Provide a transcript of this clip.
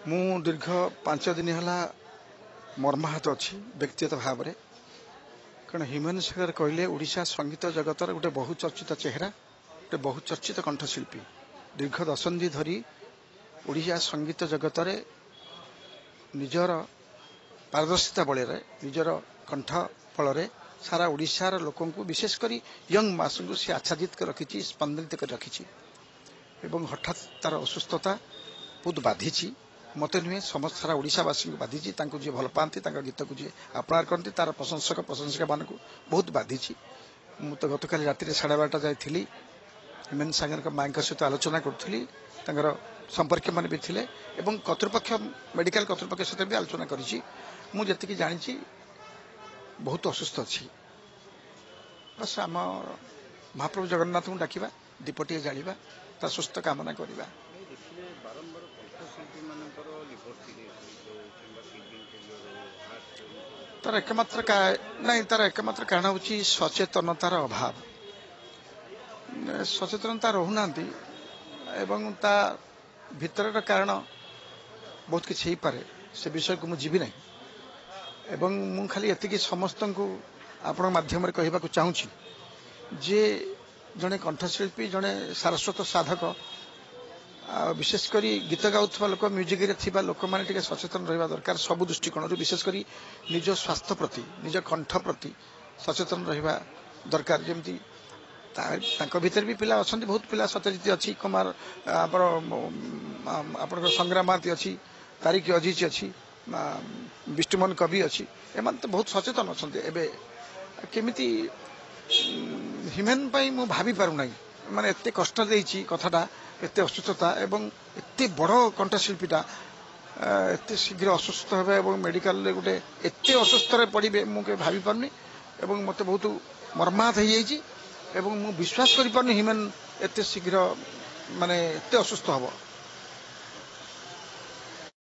ମୁଁ ଦୀର୍ଘ 5 ଦିନ ହେଲା ମର୍ମାହତ ଅଛି ବ୍ୟକ୍ତିଗତ ଭାବରେ। କାରଣ ହ୍ୟୁମାନ ସାଗର କହିଲେ ଓଡ଼ିଶା ସଙ୍ଗୀତ ଜଗତର ଗୋଟେ ବହୁ ଚର୍ଚ୍ଚିତ ଚେହେରା, ଗୋଟେ ବହୁ ଚର୍ଚ୍ଚିତ କଣ୍ଠଶିଳ୍ପୀ। ଦୀର୍ଘ ଦଶନ୍ଧି ଧରି ଓଡ଼ିଶା ସଙ୍ଗୀତ ଜଗତରେ ନିଜର ପାରଦର୍ଶିତା ବଳରେ ନିଜର କଣ୍ଠ ଫଳରେ ସାରା ଓଡ଼ିଶାର ଲୋକଙ୍କୁ ବିଶେଷ କରି ୟଙ୍ଗ ମାସଙ୍କୁ ସେ ଆଚ୍ଛାଦିତ କରି ରଖିଛି, ସ୍ପନ୍ଦିତ କରି ରଖିଛି। ଏବଂ ହଠାତ୍ ତାର ଅସୁସ୍ଥତା ବହୁତ ବାଧିଛି। ମୋତେ ନୁହେଁ, ସମସ୍ତ ସାରା ଓଡ଼ିଶାବାସୀଙ୍କୁ ବାଧିଛି। ତାଙ୍କୁ ଯିଏ ଭଲ ପାଆନ୍ତି, ତାଙ୍କ ଗୀତକୁ ଯିଏ ଆପଣାର କରନ୍ତି, ତାର ପ୍ରଶଂସକମାନଙ୍କୁ ବହୁତ ବାଧିଛି। ମୁଁ ତ ଗତକାଲି ରାତିରେ 12:30 ଯାଏ ଥିଲି। ହ୍ୟୁମାନ ସାଗରଙ୍କ ମାଙ୍କ ସହିତ ଆଲୋଚନା କରୁଥିଲି। ତାଙ୍କର ସମ୍ପର୍କୀୟମାନେ ବି ଥିଲେ ଏବଂ କର୍ତ୍ତୃପକ୍ଷ ମେଡିକାଲ କର୍ତ୍ତୃପକ୍ଷ ସହିତ ବି ଆଲୋଚନା କରିଛି। ମୁଁ ଯେତିକି ଜାଣିଛି ବହୁତ ଅସୁସ୍ଥ ଅଛି। ବାସ୍ ଆମ ମହାପ୍ରଭୁ ଜଗନ୍ନାଥଙ୍କୁ ଡାକିବା, ଦୀପଟିଏ ଜାଳିବା, ତା ସୁସ୍ଥ କାମନା କରିବା। ତାର ଏକମାତ୍ର କାରଣ ହେଉଛି ସଚେତନତାର ଅଭାବ। ସଚେତନତା ରହୁନାହାନ୍ତି ଏବଂ ତା ଭିତରର କାରଣ ବହୁତ କିଛି ହେଇପାରେ। ସେ ବିଷୟକୁ ମୁଁ ଯିବି ନାହିଁ ଏବଂ ମୁଁ ଖାଲି ଏତିକି ସମସ୍ତଙ୍କୁ ଆପଣଙ୍କ ମାଧ୍ୟମରେ କହିବାକୁ ଚାହୁଁଛି ଯେ ଜଣେ କଣ୍ଠଶିଳ୍ପୀ, ଜଣେ ସାରସ୍ୱତ ସାଧକ, ବିଶେଷ କରି ଗୀତ ଗାଉଥିବା ଲୋକ, ମ୍ୟୁଜିକରେ ଥିବା ଲୋକମାନେ ଟିକେ ସଚେତନ ରହିବା ଦରକାର। ସବୁ ଦୃଷ୍ଟିକୋଣରୁ ବିଶେଷ କରି ନିଜ ସ୍ୱାସ୍ଥ୍ୟ ପ୍ରତି, ନିଜ କଣ୍ଠ ପ୍ରତି ସଚେତନ ରହିବା ଦରକାର। ଯେମିତି ତାଙ୍କ ଭିତରେ ବି ପିଲା ଅଛନ୍ତି, ବହୁତ ପିଲା, ସତ୍ୟଜିତ ଅଛି, କୁମାର ଆପଣଙ୍କର ସଂଗ୍ରାମ ମହାନ୍ତି ଅଛି, ତାରିକ ଅଜିଜ ଅଛି, ବିଷ୍ଣୁମୋହନ କବି ଅଛି। ଏମାନେ ତ ବହୁତ ସଚେତନ ଅଛନ୍ତି। ଏବେ କେମିତି ହ୍ୟୁମାନ ପାଇଁ ମୁଁ ଭାବି ପାରୁନାହିଁ। ମାନେ ଏତେ କଷ୍ଟ ଦେଇଛି କଥାଟା, ଏତେ ଅସୁସ୍ଥତା ଏବଂ ଏତେ ବଡ଼ କଣ୍ଠଶିଳ୍ପୀଟା ଏତେ ଶୀଘ୍ର ଅସୁସ୍ଥ ହେବେ ଏବଂ ମେଡିକାଲରେ ଗୋଟେ ଏତେ ଅସୁସ୍ଥରେ ପଡ଼ିବେ ମୁଁ କେବେ ଭାବିପାରୁନି ଏବଂ ମୋତେ ବହୁତ ମର୍ମାହତ ହେଇଯାଇଛି ଏବଂ ମୁଁ ବିଶ୍ୱାସ କରିପାରୁନି ହ୍ୟୁମାନ ଏତେ ଶୀଘ୍ର ଏତେ ଅସୁସ୍ଥ ହେବ।